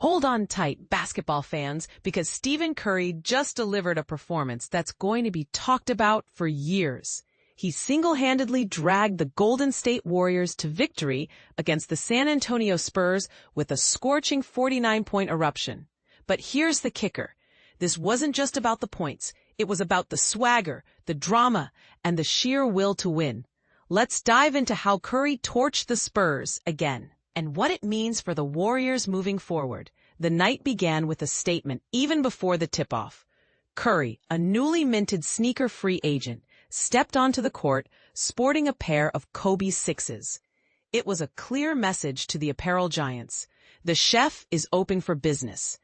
Hold on tight, basketball fans, because Stephen Curry just delivered a performance that's going to be talked about for years. He single-handedly dragged the Golden State Warriors to victory against the San Antonio Spurs with a scorching 49-point eruption. But here's the kicker. This wasn't just about the points. It was about the swagger, the drama, and the sheer will to win. Let's dive into how Curry torched the Spurs again, and what it means for the Warriors moving forward. The night began with a statement even before the tip-off. Curry, a newly minted sneaker-free agent, stepped onto the court sporting a pair of Kobe sixes. It was a clear message to the apparel giants. The chef is open for business.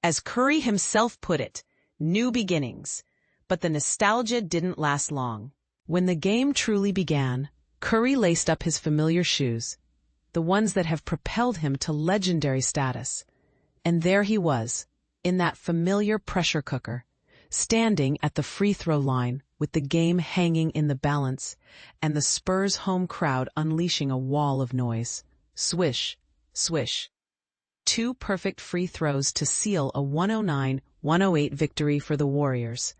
As Curry himself put it, new beginnings. But the nostalgia didn't last long. When the game truly began, Curry laced up his familiar shoes, the ones that have propelled him to legendary status. And there he was, in that familiar pressure cooker, standing at the free throw line with the game hanging in the balance and the Spurs home crowd unleashing a wall of noise. Swish, swish. 2 perfect free throws to seal a 109-108 victory for the Warriors.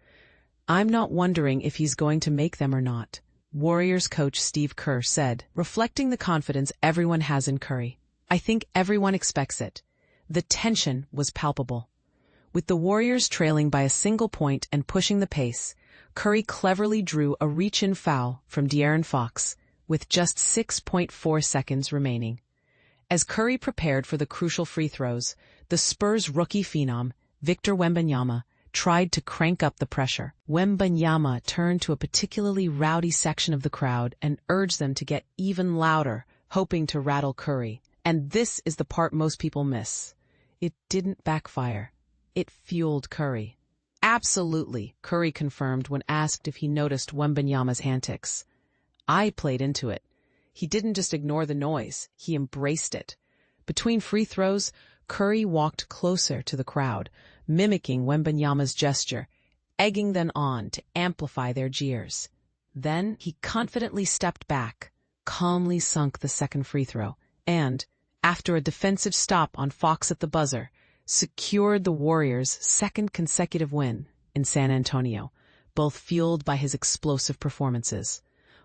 I'm not wondering if he's going to make them or not, Warriors coach Steve Kerr said, reflecting the confidence everyone has in Curry. I think everyone expects it. The tension was palpable. With the Warriors trailing by a single point and pushing the pace, Curry cleverly drew a reach-in foul from De'Aaron Fox, with just 6.4 seconds remaining. As Curry prepared for the crucial free throws, the Spurs rookie phenom, Victor Wembanyama, tried to crank up the pressure. Wembanyama turned to a particularly rowdy section of the crowd and urged them to get even louder, hoping to rattle Curry. And this is the part most people miss. It didn't backfire. It fueled Curry. Absolutely, Curry confirmed when asked if he noticed Wembanyama's antics. I played into it. He didn't just ignore the noise, he embraced it. Between free throws, Curry walked closer to the crowd, mimicking Wembanyama's gesture, egging them on to amplify their jeers. Then he confidently stepped back, calmly sunk the second free throw, and, after a defensive stop on Fox at the buzzer, secured the Warriors' second consecutive win in San Antonio, both fueled by his explosive performances.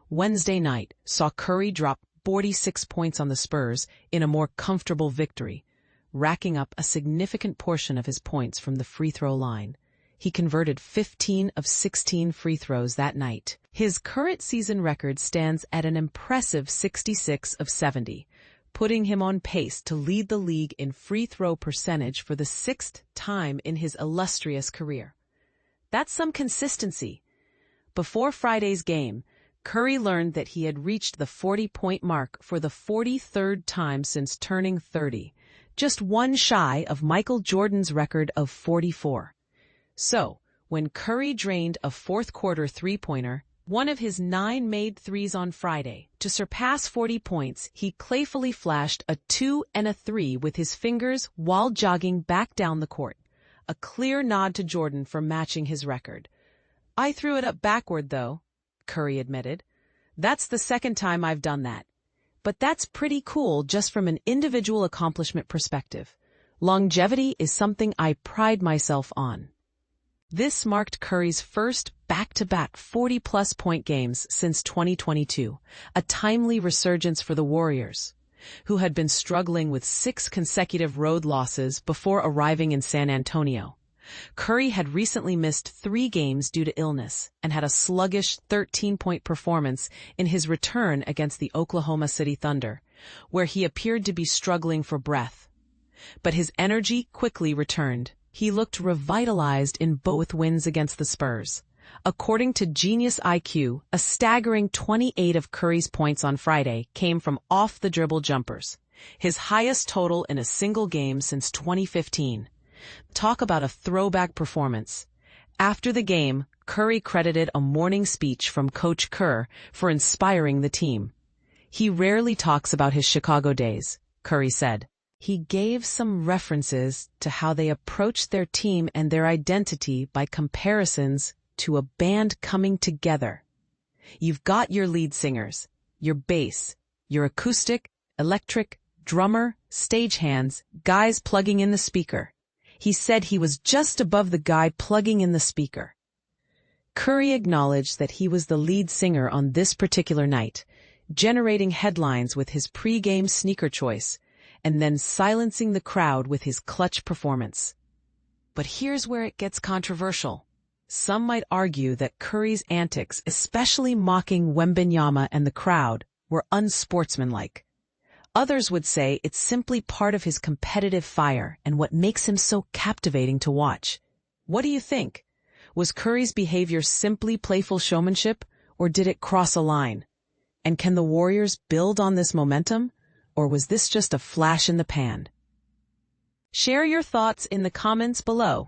Wednesday night saw Curry drop 46 points on the Spurs in a more comfortable victory, racking up a significant portion of his points from the free throw line. He converted 15 of 16 free throws that night. His current season record stands at an impressive 66 of 70, putting him on pace to lead the league in free throw percentage for the 6th time in his illustrious career. That's some consistency. Before Friday's game, Curry learned that he had reached the 40-point mark for the 43rd time since turning 30, just one shy of Michael Jordan's record of 44. So, when Curry drained a fourth-quarter three-pointer, one of his 9 made threes on Friday, to surpass 40 points, he playfully flashed a 2 and a 3 with his fingers while jogging back down the court, a clear nod to Jordan for matching his record. I threw it up backward, though, Curry admitted. That's the second time I've done that. But that's pretty cool just from an individual accomplishment perspective. Longevity is something I pride myself on. This marked Curry's first back-to-back 40-plus point games since 2022, a timely resurgence for the Warriors, who had been struggling with 6 consecutive road losses before arriving in San Antonio. Curry had recently missed 3 games due to illness and had a sluggish 13-point performance in his return against the Oklahoma City Thunder, where he appeared to be struggling for breath. But his energy quickly returned. He looked revitalized in both wins against the Spurs. According to Genius IQ, a staggering 28 of Curry's points on Friday came from off-the-dribble jumpers, his highest total in a single game since 2015. Talk about a throwback performance. After the game, Curry credited a morning speech from Coach Kerr for inspiring the team. He rarely talks about his Chicago days, Curry said. He gave some references to how they approached their team and their identity by comparisons to a band coming together. You've got your lead singers, your bass, your acoustic, electric, drummer, stagehands, guys plugging in the speaker. He said he was just above the guy plugging in the speaker. Curry acknowledged that he was the lead singer on this particular night, generating headlines with his pre-game sneaker choice, and then silencing the crowd with his clutch performance. But here's where it gets controversial. Some might argue that Curry's antics, especially mocking Wembanyama and the crowd, were unsportsmanlike. Others would say it's simply part of his competitive fire and what makes him so captivating to watch. What do you think? Was Curry's behavior simply playful showmanship, or did it cross a line? And can the Warriors build on this momentum, or was this just a flash in the pan? Share your thoughts in the comments below.